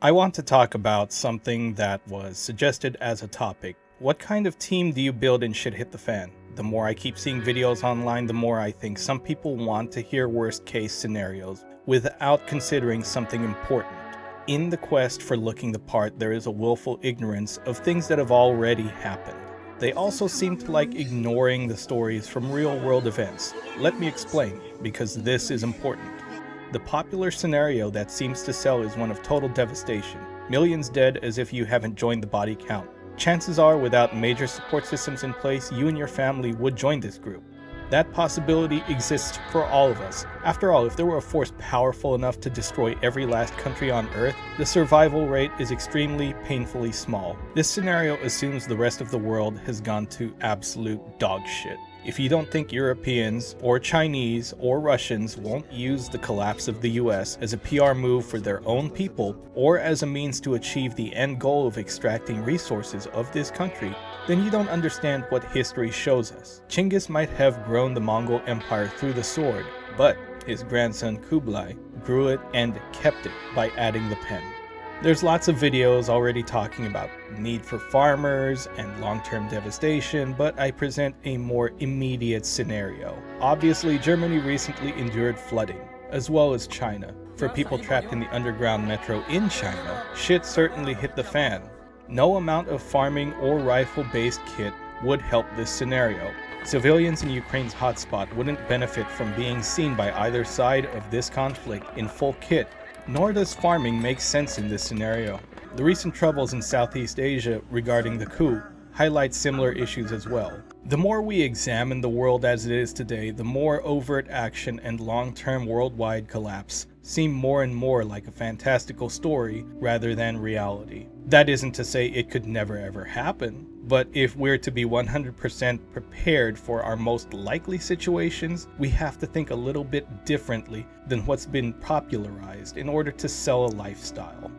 I want to talk about something that was suggested as a topic. What kind of team do you build in Shit Hit the Fan? The more I keep seeing videos online, the more I think some people want to hear worst case scenarios without considering something important. In the quest for looking the part, there is a willful ignorance of things that have already happened. They also seem to like ignoring the stories from real-world events. Let me explain, because this is important. The popular scenario that seems to sell is one of total devastation. Millions dead as if you haven't joined the body count. Chances are, without major support systems in place, you and your family would join this group. That possibility exists for all of us. After all, if there were a force powerful enough to destroy every last country on Earth, the survival rate is extremely, painfully small. This scenario assumes the rest of the world has gone to absolute dog shit. If you don't think Europeans, or Chinese, or Russians won't use the collapse of the US as a PR move for their own people, or as a means to achieve the end goal of extracting resources of this country, then you don't understand what history shows us. Genghis might have grown the Mongol Empire through the sword, but his grandson Kublai grew it and kept it by adding the pen. There's lots of videos already talking about need for farmers and long-term devastation, but I present a more immediate scenario. Obviously, Germany recently endured flooding, as well as China. For people trapped in the underground metro in China, shit certainly hit the fan. No amount of farming or rifle-based kit would help this scenario. Civilians in Ukraine's hotspot wouldn't benefit from being seen by either side of this conflict in full kit. Nor does farming make sense in this scenario. The recent troubles in Southeast Asia regarding the coup highlight similar issues as well. The more we examine the world as it is today, the more overt action and long-term worldwide collapse seem more and more like a fantastical story rather than reality. That isn't to say it could never ever happen, but if we're to be 100% prepared for our most likely situations, we have to think a little bit differently than what's been popularized in order to sell a lifestyle.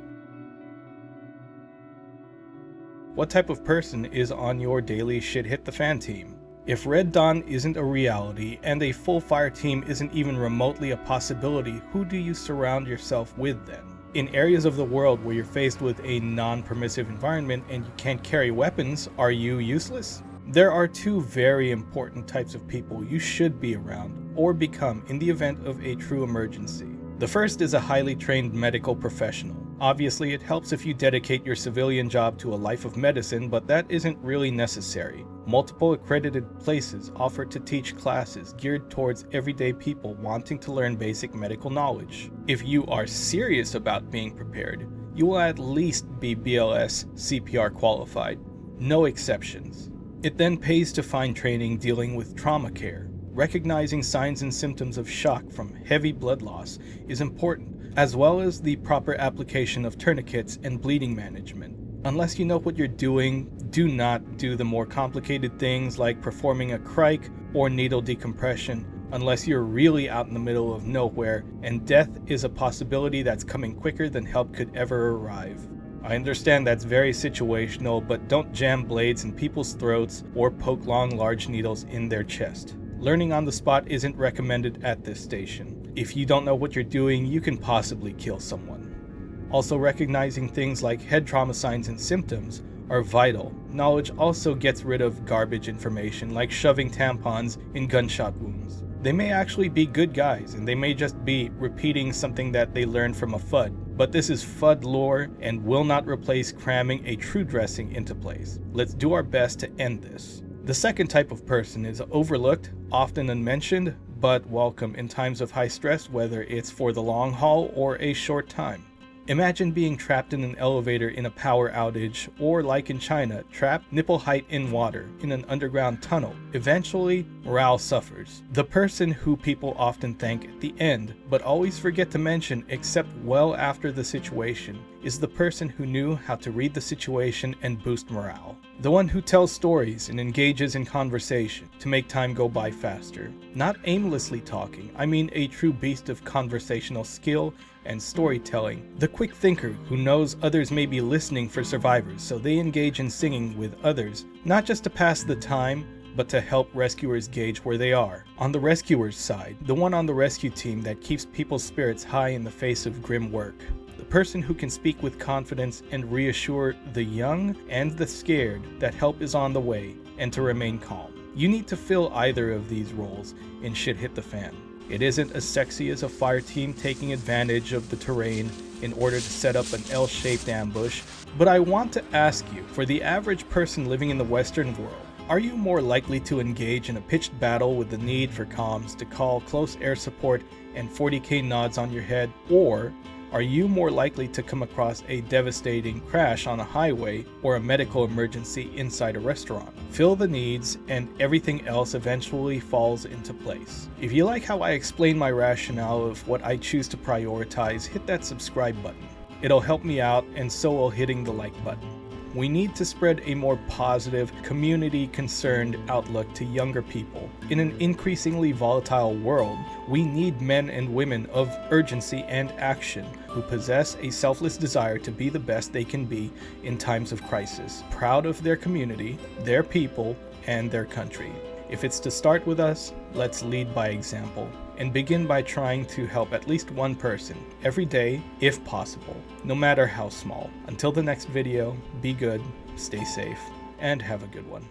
What type of person is on your daily Shit Hit the Fan team? If Red Dawn isn't a reality and a full fire team isn't even remotely a possibility, who do you surround yourself with then? In areas of the world where you're faced with a non-permissive environment and you can't carry weapons, are you useless? There are two very important types of people you should be around or become in the event of a true emergency. The first is a highly trained medical professional. Obviously, it helps if you dedicate your civilian job to a life of medicine, but that isn't really necessary. Multiple accredited places offer to teach classes geared towards everyday people wanting to learn basic medical knowledge. If you are serious about being prepared, you will at least be BLS CPR qualified. No exceptions. It then pays to find training dealing with trauma care. Recognizing signs and symptoms of shock from heavy blood loss is important, as well as the proper application of tourniquets and bleeding management. Unless you know what you're doing, do not do the more complicated things like performing a crike or needle decompression unless you're really out in the middle of nowhere and death is a possibility that's coming quicker than help could ever arrive. I understand that's very situational, but don't jam blades in people's throats or poke long, large needles in their chest. Learning on the spot isn't recommended at this station. If you don't know what you're doing, you can possibly kill someone. Also, recognizing things like head trauma signs and symptoms are vital. Knowledge also gets rid of garbage information like shoving tampons in gunshot wounds. They may actually be good guys, and they may just be repeating something that they learned from a FUD, but this is FUD lore and will not replace cramming a true dressing into place. Let's do our best to end this. The second type of person is overlooked, often unmentioned, but welcome in times of high stress, whether it's for the long haul or a short time. Imagine being trapped in an elevator in a power outage, or like in China, trapped nipple height in water in an underground tunnel. Eventually, morale suffers. The person who people often thank at the end, but always forget to mention except well after the situation, is the person who knew how to read the situation and boost morale. The one who tells stories and engages in conversation to make time go by faster. Not aimlessly talking, I mean a true beast of conversational skill and storytelling. The quick thinker who knows others may be listening for survivors, so they engage in singing with others, not just to pass the time, but to help rescuers gauge where they are. On the rescuer's side, the one on the rescue team that keeps people's spirits high in the face of grim work. The person who can speak with confidence and reassure the young and the scared that help is on the way, and to remain calm. You need to fill either of these roles in Shit Hit the Fan. It isn't as sexy as a fire team taking advantage of the terrain in order to set up an L-shaped ambush, but I want to ask you, for the average person living in the Western world, are you more likely to engage in a pitched battle with the need for comms to call close air support and 40k nods on your head, or are you more likely to come across a devastating crash on a highway or a medical emergency inside a restaurant? Fill the needs and everything else eventually falls into place. If you like how I explain my rationale of what I choose to prioritize, hit that subscribe button. It'll help me out, and so will hitting the like button. We need to spread a more positive, community-concerned outlook to younger people. In an increasingly volatile world, we need men and women of urgency and action who possess a selfless desire to be the best they can be in times of crisis, proud of their community, their people, and their country. If it's to start with us, let's lead by example and begin by trying to help at least one person every day, if possible, no matter how small. Until the next video, be good, stay safe, and have a good one.